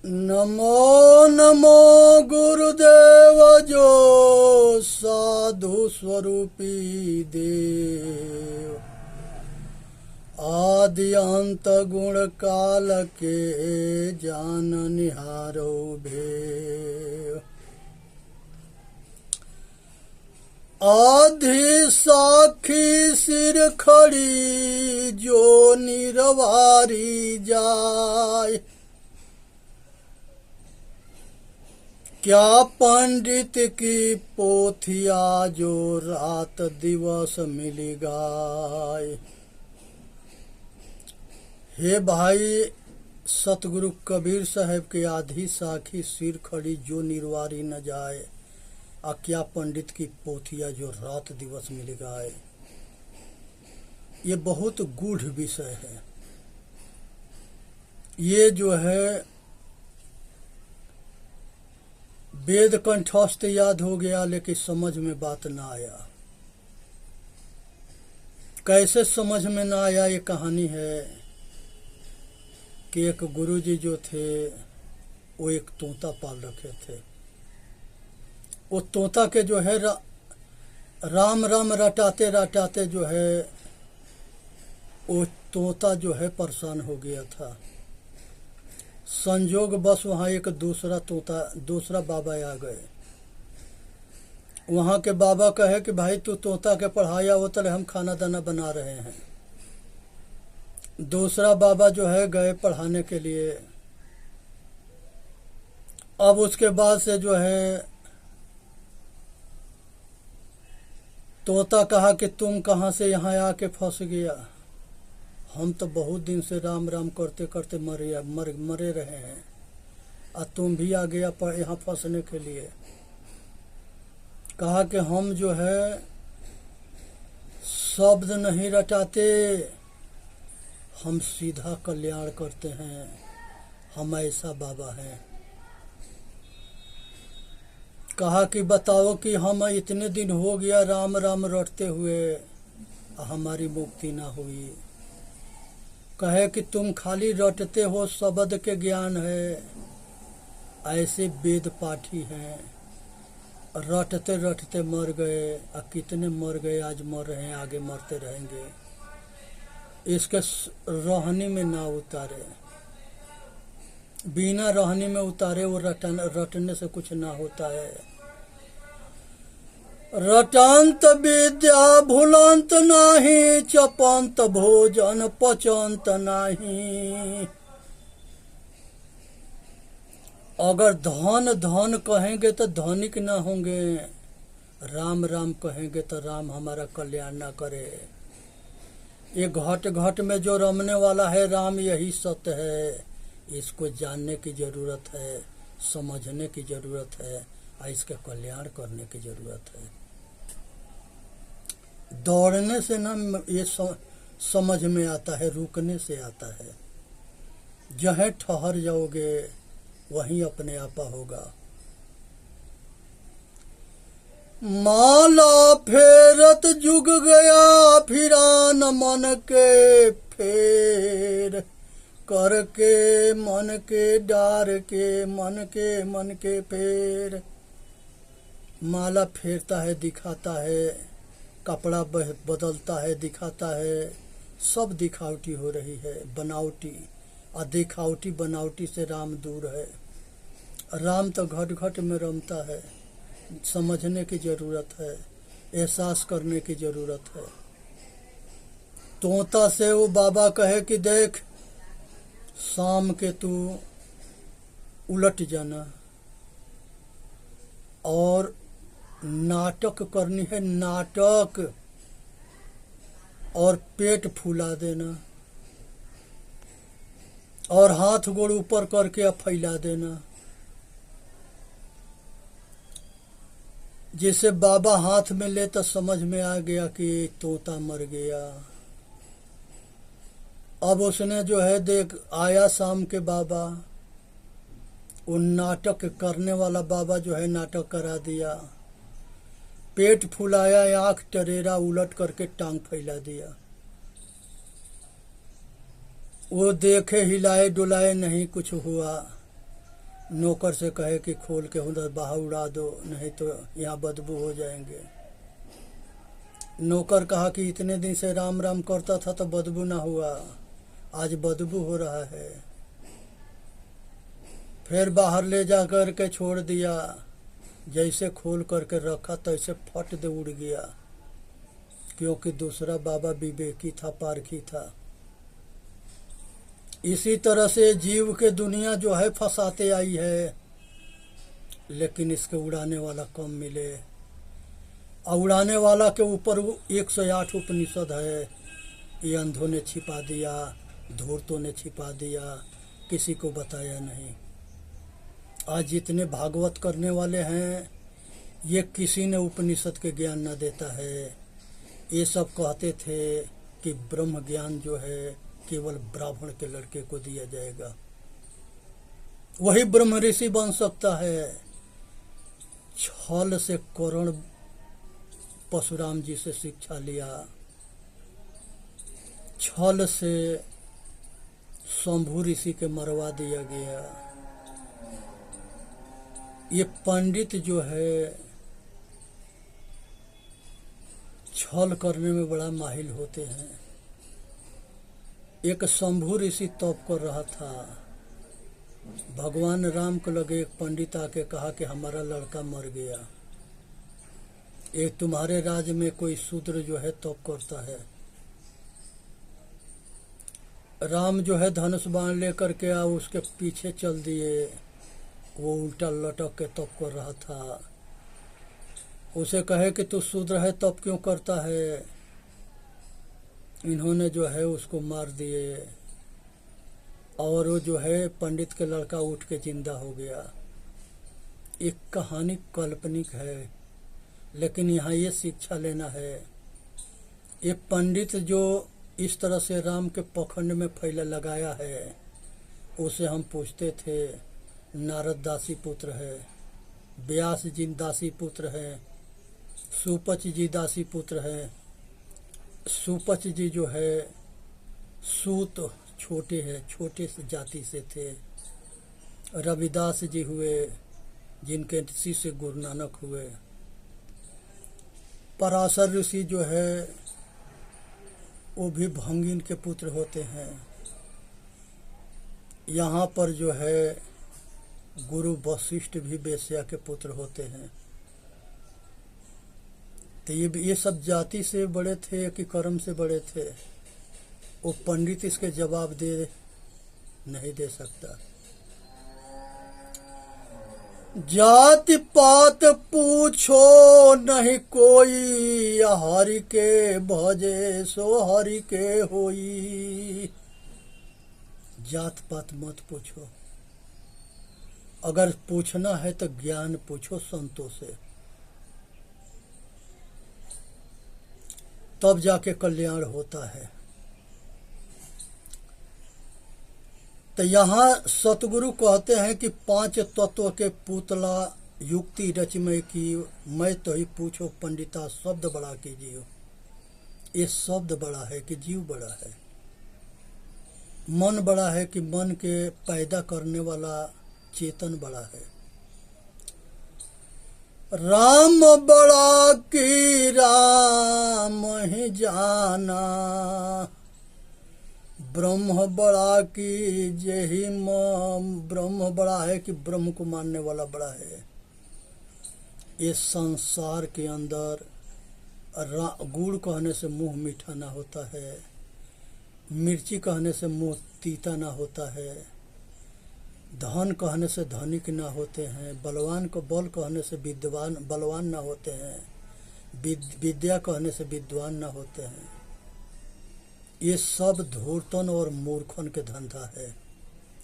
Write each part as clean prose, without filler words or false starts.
नमो नमो गुरुदेव जो साधु स्वरूपी देव, आदि अंत गुण काल के जान निहारो भेव। आधि साखी सिर खड़ी जो निरवारी जाय, क्या पंडित की पोथिया जो रात दिवस मिली गाय। हे भाई, सतगुरु कबीर साहब के आधी साखी सिर खड़ी जो निर्वारी न जाए, आ क्या पंडित की पोथिया जो रात दिवस मिल गाए। ये बहुत गूढ़ विषय है। ये जो है वेद कंठस्थ याद हो गया, लेकिन समझ में बात ना आया। कैसे समझ में ना आया? ये कहानी है कि एक गुरुजी जो थे वो एक तोता पाल रखे थे। वो तोता के जो है राम राम रटाते रटाते जो है वो तोता जो है परेशान हो गया था। संजोग बस वहाँ एक दूसरा बाबा आ गए। वहाँ के बाबा कहे कि भाई तू तोता के पढ़ाया हो, तो हम खाना दाना बना रहे हैं। दूसरा बाबा जो है गए पढ़ाने के लिए। अब उसके बाद से जो है तोता कहा कि तुम कहाँ से यहाँ आके फंस गया? हम तो बहुत दिन से राम राम करते करते मरे रहे हैं, और तुम भी आ गया पर यहाँ फंसने के लिए। कहा कि हम जो है शब्द नहीं रटाते, हम सीधा कल्याण करते हैं, हम ऐसा बाबा हैं। कहा कि बताओ कि हम इतने दिन हो गया राम राम रटते हुए, हमारी मुक्ति ना हुई। कहे कि तुम खाली रटते हो, शब्द के ज्ञान है, ऐसे वेद पाठी हैं, रटते रटते मर गए। और कितने मर गए, आज मर रहे हैं, आगे मरते रहेंगे। इसके रोहनी में ना उतारे, बिना रोहनी में उतारे वो रटने से कुछ ना होता है। रटंत विद्या भूलंत नाही, चपंत भोजन पचंत नाही। अगर धन धन कहेंगे तो धनिक ना होंगे, राम राम कहेंगे तो राम हमारा कल्याण ना करे। ये घट घट में जो रमने वाला है राम, यही सत्य है। इसको जानने की जरूरत है, समझने की जरूरत है, और इसका कल्याण करने की जरूरत है। दौड़ने से ना ये समझ में आता है, रुकने से आता है। जहाँ ठहर जाओगे वहीं अपने आपा होगा। माला फेरत जुग गया, फिरान मन के फेर, करके मन के डार के मन के फेर। माला फेरता है, दिखाता है, कपड़ा बदलता है, दिखाता है, सब दिखावटी हो रही है, बनावटी। और दिखावटी बनावटी से राम दूर है। राम तो घट घट में रमता है। समझने की जरूरत है, एहसास करने की जरूरत है। तोता से वो बाबा कहे कि देख, शाम के तू उलट जाना और नाटक करनी है, नाटक, और पेट फूला देना, और हाथ गोड़ ऊपर करके फैला देना। जिसे बाबा हाथ में ले तो समझ में आ गया कि तोता मर गया। अब उसने जो है देख आया शाम के बाबा, वो नाटक करने वाला बाबा जो है नाटक करा दिया। पेट फुलाया, आंख टरेरा उलट करके टांग फैला दिया। वो देखे, हिलाए डुलाए, नहीं कुछ हुआ। नौकर से कहे कि खोल के उधर बाहर उड़ा दो, नहीं तो यहाँ बदबू हो जाएंगे। नौकर कहा कि इतने दिन से राम राम करता था तो बदबू ना हुआ, आज बदबू हो रहा है। फिर बाहर ले जा कर के छोड़ दिया, जैसे खोल करके रखा तैसे फट दे उड़ गया, क्योंकि दूसरा बाबा विवेकी था, पारखी था। इसी तरह से जीव के दुनिया जो है फंसाते आई है, लेकिन इसके उड़ाने वाला कम मिले। और उड़ाने वाला के ऊपर 108 उपनिषद है, ये अंधों ने छिपा दिया, धूर्तों ने छिपा दिया, किसी को बताया नहीं। आज जितने भागवत करने वाले हैं, ये किसी ने उपनिषद के ज्ञान न देता है। ये सब कहते थे कि ब्रह्म ज्ञान जो है केवल ब्राह्मण के लड़के को दिया जाएगा, वही ब्रह्म ऋषि बन सकता है। छल से कर्ण परशुराम जी से शिक्षा लिया, छल से शंभु ऋषि के मरवा दिया गया। ये पंडित जो है छल करने में बड़ा माहिर होते हैं। एक शंभु ऋषि तप कर रहा था, भगवान राम को लगे एक पंडित आके कहा कि हमारा लड़का मर गया, एक तुम्हारे राज्य में कोई शूद्र जो है तप करता है। राम जो है धनुष बाण लेकर के उसके पीछे चल दिए, वो उल्टा लटक के तप कर रहा था। उसे कहे कि तू शूद्र है तप क्यों करता है। इन्होंने जो है उसको मार दिए, और वो जो है पंडित के लड़का उठ के जिंदा हो गया। एक कहानी काल्पनिक है, लेकिन यहाँ ये शिक्षा लेना है। ये पंडित जो इस तरह से राम के पखंड में फैला लगाया है, उसे हम पूछते थे। नारद दासी पुत्र है, व्यास जी दासी पुत्र है, सुपच जी दासी पुत्र है। सुपच जी जो है सूत छोटे है, छोटे से जाति से थे। रविदास जी हुए, जिनके शिष्य गुरु नानक हुए। पराशर ऋषि जो है वो भी भंगिन के पुत्र होते हैं। यहाँ पर जो है गुरु वशिष्ठ भी वेश्या के पुत्र होते हैं। तो ये सब जाति से बड़े थे कि कर्म से बड़े थे, वो पंडित इसके जवाब नहीं दे सकता। जाति पात पूछो नहीं कोई, हरि के भजे सो हरि के होई। जात पात मत पूछो, अगर पूछना है तो ज्ञान पूछो संतों से, तब जाके कल्याण होता है। तो यहाँ सतगुरु कहते हैं कि 5 तत्व के पुतला युक्ति रचमय की, मैं तो ही पूछो पंडिता शब्द बड़ा कि जीव। ये शब्द बड़ा है कि जीव बड़ा है, मन बड़ा है कि मन के पैदा करने वाला चेतन बड़ा है। राम बड़ा की राम ही जाना, ब्रह्म बड़ा की जही ब्रह्म बड़ा है कि ब्रह्म को मानने वाला बड़ा है। इस संसार के अंदर गुड़ कहने से मुंह मीठा ना होता है, मिर्ची कहने से मुंह तीता ना होता है, धन कहने से धनिक ना होते हैं, बलवान को बल कहने से विद्वान बलवान ना होते हैं, विद्या कहने से विद्वान ना होते हैं। ये सब धूर्तन और मूर्खन के धंधा है,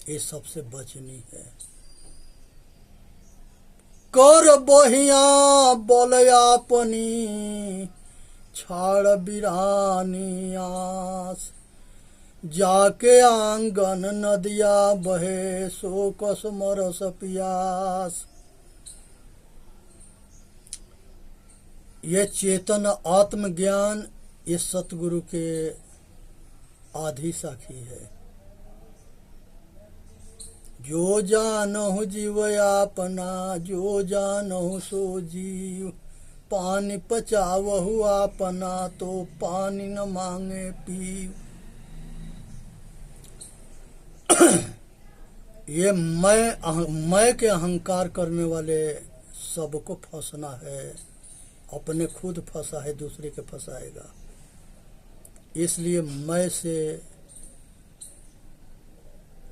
ये सबसे बचनी है। कर बहिया बलयापनी छाड़ बिरानी आस, जाके आंगन नदिया बहे सो कस मरस पियास। ये चेतन आत्मज्ञान ये सतगुरु के आधी साखी है। जो जानहु जीव आपना, जो जानहु सो जीव। पानी पचावहु आपना, तो पानी न मांगे पीव। ये मैं के अहंकार करने वाले सबको फंसना है। अपने खुद फंसा है, दूसरे के फंसाएगा। इसलिए मैं से,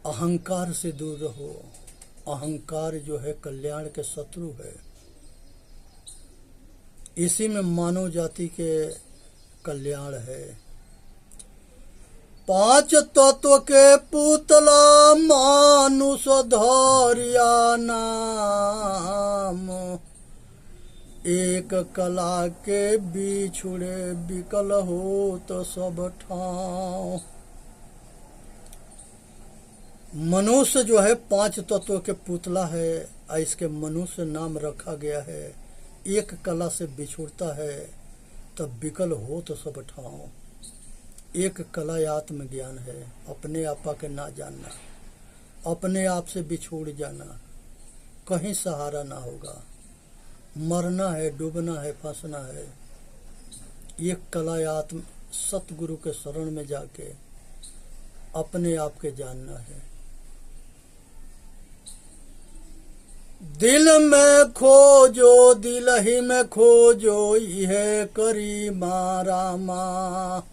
अहंकार से दूर रहो। अहंकार जो है कल्याण के शत्रु है। इसी में मानव जाति के कल्याण है। पांच तत्व के पुतला मानुष धरिया नाम। एक कला के बिछुड़े बिकल हो तो सब ठाव। मनुष्य जो है पांच तत्व के पुतला है। इसके मनुष्य नाम रखा गया है। एक कला से बिछुड़ता है तब बिकल हो तो सब ठाव। एक कला आत्मज्ञान है। अपने आपा के ना जानना, अपने आप से बिछुड़ जाना। कहीं सहारा ना होगा। मरना है, डूबना है, फंसना है। एक कला आत्म सतगुरु के शरण में जाके अपने आप के जानना है। दिल में खोजो, दिल ही में खोजो, यह करी मारा माँ।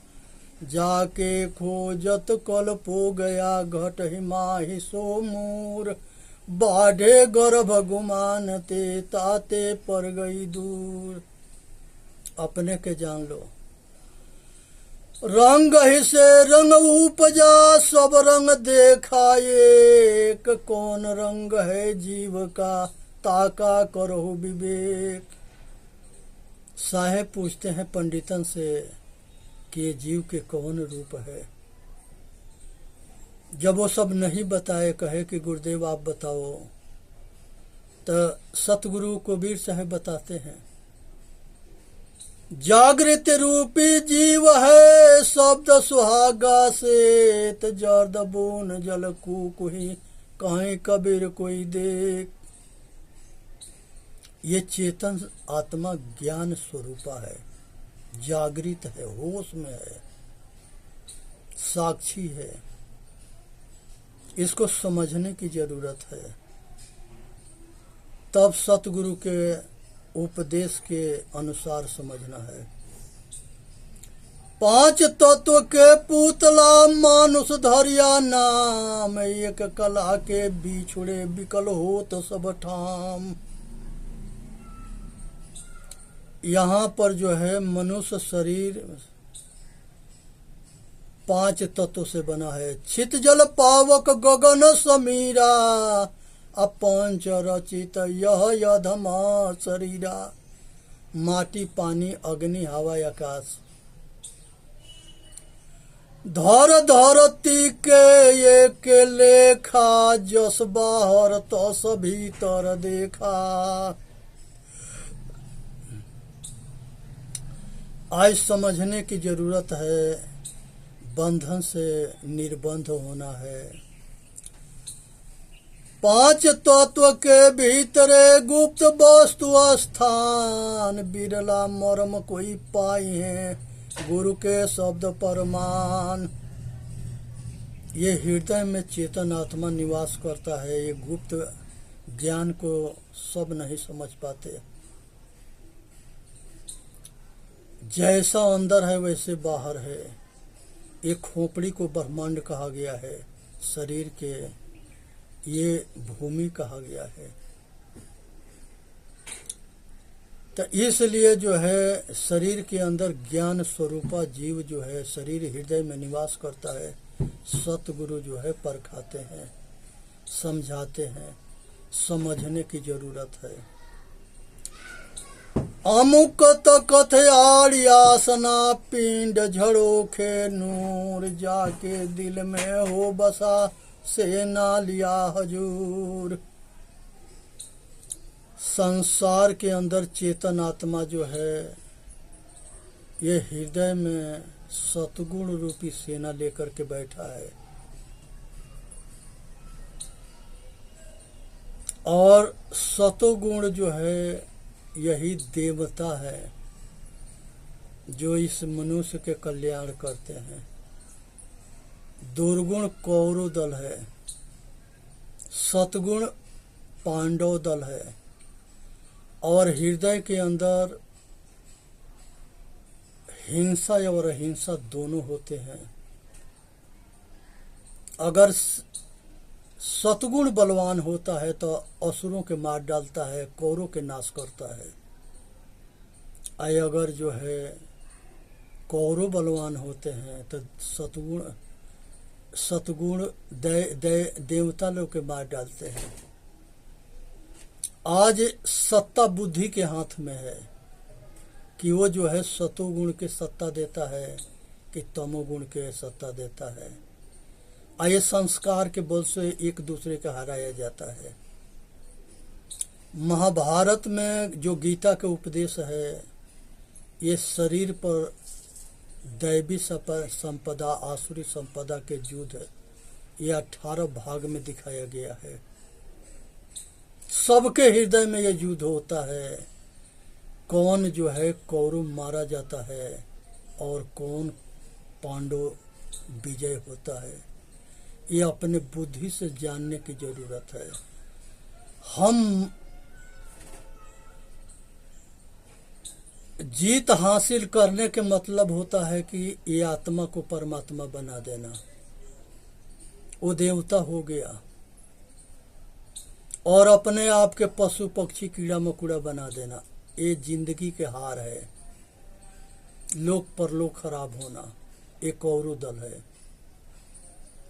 जाके खोजत कल्पो गया, घट ही माही सो मूर। बाढ़े गर्भ गुमानते, ताते पर गई दूर। अपने के जान लो। रंग ही से रंग उपजा, सब रंग देखा एक। कौन रंग है जीव का, ताका करो विवेक। साहेब पूछते हैं पंडितन से कि ये जीव के कौन रूप है। जब वो सब नहीं बताए, कहे कि गुरुदेव आप बताओ, तो सतगुरु कबीर साहब बताते हैं, जागृत रूपी जीव है, शब्द सुहागा से। जर्द बून जल कुही, कहीं कबीर कोई देख। ये चेतन आत्मा ज्ञान स्वरूपा है, जागृत है, होश में है, साक्षी है। इसको समझने की जरूरत है। तब सतगुरु के उपदेश के अनुसार समझना है। पांच तत्व के पुतला मानुष धरिया नाम। एक कला के बिछुड़े बिकल हो तो सब ठाम। यहाँ पर जो है मनुष्य शरीर पांच तत्व से बना है। छित जल पावक गगन समीरा, अपंच रचित यह यधमा शरीरा। माटी, पानी, अग्नि, हवा, आकाश। धर धरती के एक लेखा, जस बाहर तस भीतर देखा। आज समझने की जरूरत है। बंधन से निर्बंध होना है। पांच तत्व के भीतरे गुप्त वस्तु स्थान। बिरला मर्म कोई पाई है, गुरु के शब्द परमान। ये हृदय में चेतन आत्मा निवास करता है। ये गुप्त ज्ञान को सब नहीं समझ पाते। जैसा अंदर है वैसे बाहर है। एक खोपड़ी को ब्रह्मांड कहा गया है, शरीर के ये भूमि कहा गया है। तो इसलिए जो है शरीर के अंदर ज्ञान स्वरूपा जीव जो है शरीर हृदय में निवास करता है। सतगुरु जो है परखाते हैं, समझाते हैं, समझने की जरूरत है। अमुक कथ आड़ियासना, पिंड झड़ोखे नूर। जाके दिल में हो बसा, से ना लिया हजूर। संसार के अंदर चेतन आत्मा जो है ये हृदय में सतगुण रूपी सेना लेकर के बैठा है। और सतोगुण जो है यही देवता है जो इस मनुष्य के कल्याण करते हैं। दुर्गुण कौरव दल है, सतगुण पांडव दल है, और हृदय के अंदर हिंसा और अहिंसा दोनों होते हैं। अगर सतगुण बलवान होता है तो असुरों के मार डालता है, कौरों के नाश करता है। अगर जो है कौरव बलवान होते हैं तो सतगुण देवता लोग के मार डालते हैं। आज सत्ता बुद्धि के हाथ में है कि वो जो है सतोगुण के सत्ता देता है कि तमोगुण के सत्ता देता है। ये संस्कार के बल से एक दूसरे का हराया जाता है। महाभारत में जो गीता के उपदेश है, ये शरीर पर दैवी संपदा आसुरी संपदा के युद्ध ये 18 भाग में दिखाया गया है। सबके हृदय में यह युद्ध होता है, कौन जो है कौरव मारा जाता है और कौन पांडव विजय होता है। ये अपने बुद्धि से जानने की जरूरत है। हम जीत हासिल करने के मतलब होता है कि ये आत्मा को परमात्मा बना देना, वो देवता हो गया, और अपने आप के पशु पक्षी कीड़ा मकोड़ा बना देना। ये जिंदगी के हार है। लोक परलोक खराब होना एक और दल है।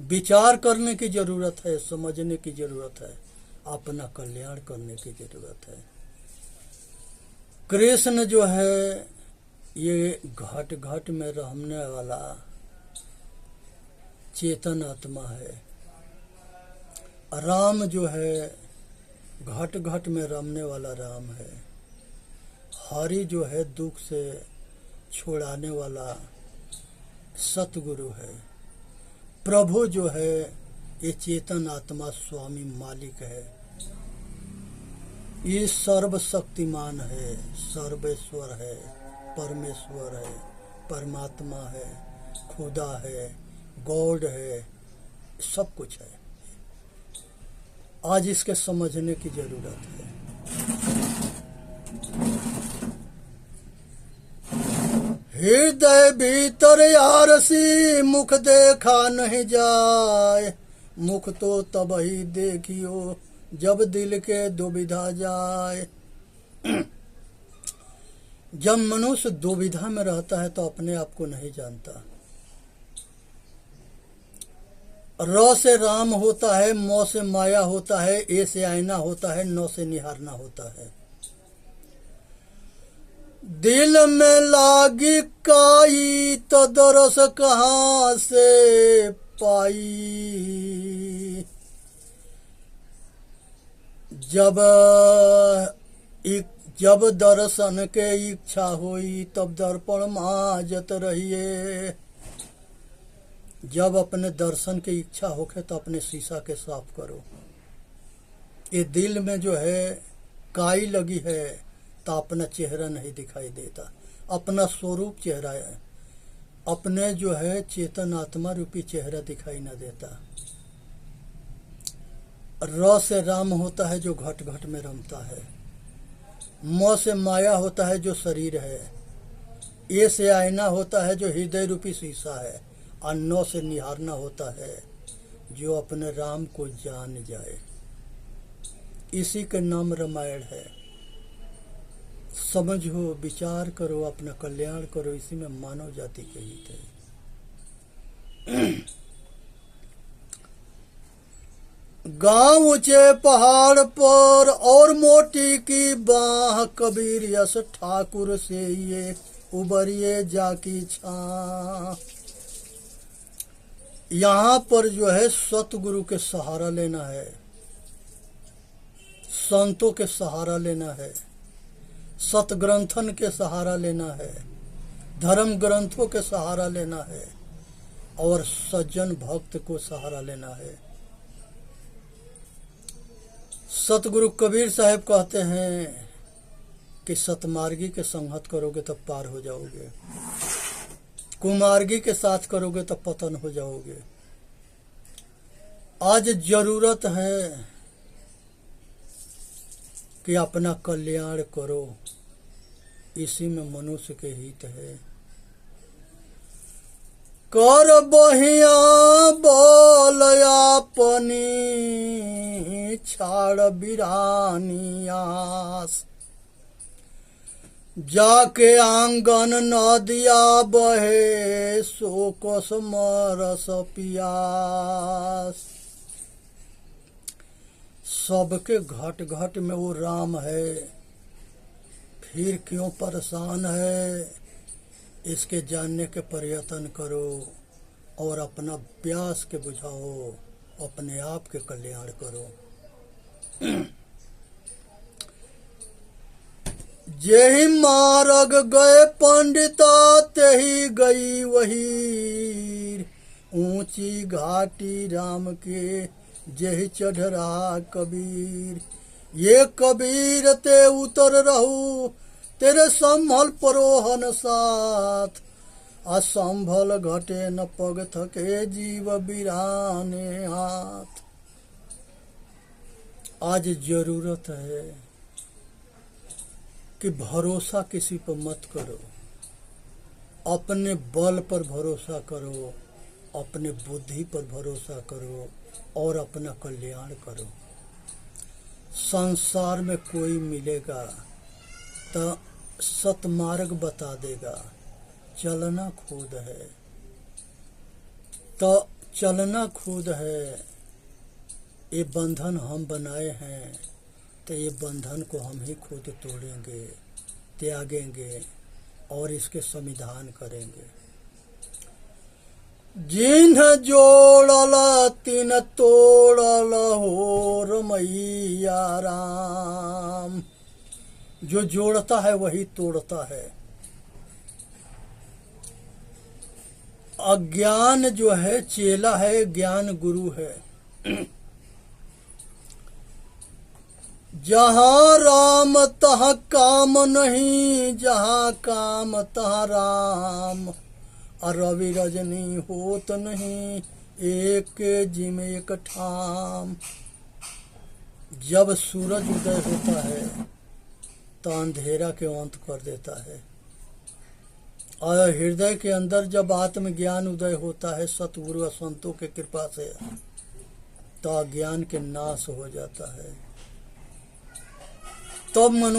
विचार करने की जरूरत है, समझने की जरूरत है, अपना कल्याण करने की जरूरत है। कृष्ण जो है ये घट घट में रहने वाला चेतन आत्मा है। राम जो है घट घट में रमने वाला राम है। हरि जो है दुख से छुड़ाने वाला सतगुरु है। प्रभु जो है ये चेतन आत्मा स्वामी मालिक है। ये सर्वशक्तिमान है, सर्वेश्वर है, परमेश्वर है, परमात्मा है, खुदा है, गॉड है, सब कुछ है। आज इसके समझने की जरूरत है। हृदय भीतर आरसी मुख देखा नहीं जाए, मुख तो तब ही देखियो जब दिल के दुविधा जाए। जब मनुष्य दुविधा में रहता है तो अपने आप को नहीं जानता। र से राम होता है, मौ से माया होता है, ए से आईना होता है, नौ से निहारना होता है। दिल में लागी काई तो दरस कहाँ से पाई। जब दर्शन के इच्छा होई तब दर्पण माजत रहिए। जब अपने दर्शन की इच्छा होके तो अपने शीशा के साफ करो। ये दिल में जो है काई लगी है तो अपना चेहरा नहीं दिखाई देता, अपना स्वरूप चेहरा है, अपने जो है चेतन आत्मा रूपी चेहरा दिखाई न देता। र से राम होता है जो घट घट में रमता है। म से माया होता है जो शरीर है। ए से आईना होता है जो हृदय रूपी शीशा है। और नौ से निहारना होता है जो अपने राम को जान जाए। इसी का नाम रामायण है। समझो, विचार करो, अपना कल्याण करो, इसी में मानव जाति के हित है। गांव ऊंचे पहाड़ पर और मोटी की बाह, कबीर यश ठाकुर से ये उबरिए जाकी छा। यहाँ पर जो है सतगुरु के सहारा लेना है, संतों के सहारा लेना है, सतग्रंथन के सहारा लेना है, धर्म ग्रंथों के सहारा लेना है और सज्जन भक्त को सहारा लेना है। सतगुरु कबीर साहब कहते हैं कि सतमार्गी के संगत करोगे तो पार हो जाओगे, कुमार्गी के साथ करोगे तो पतन हो जाओगे। आज जरूरत है कि अपना कल्याण करो, इसी में मनुष्य के हित है। कर बहिया बोल अपनी छाड़ बिरानी आस, जाके आंगन नदिया बहे सो कोस मरस पियास। सबके घट घट में वो राम है, फिर क्यों परेशान है, इसके जानने के प्रयत्न करो और अपना प्यास के बुझाओ, अपने आप के कल्याण करो। जेहि मार्ग गए पंडिता तेहि गई वही, ऊंची घाटी राम के जेहि चढ़रा कबीर। ये कबीर ते उतर रहू तेरे संभल परोहन साथ, असंभल घटे न पग थके जीव बिराने हाथ। आज जरूरत है कि भरोसा किसी पर मत करो, अपने बल पर भरोसा करो, अपने बुद्धि पर भरोसा करो और अपना कल्याण करो। संसार में कोई मिलेगा तो सतमार्ग बता देगा, चलना खुद है तो चलना खुद है। ये बंधन हम बनाए हैं तो ये बंधन को हम ही खुद तोड़ेंगे, त्यागेंगे और इसके समाधान करेंगे। जिन्ह जोड़ल तिन तोड़ल हो रमैया राम। जो जोड़ता है वही तोड़ता है। अज्ञान जो है चेला है, ज्ञान गुरु है। जहाँ राम तहाँ काम नहीं, जहाँ काम तहाँ राम। रवि रजनी होत नहीं, एक जिम एक ठाम। जब सूरज उदय होता है तो अंधेरा के अंत कर देता है, और हृदय के अंदर जब आत्मज्ञान उदय होता है सतगुरु और संतों के कृपा से, तो अज्ञान के नाश हो जाता है। तब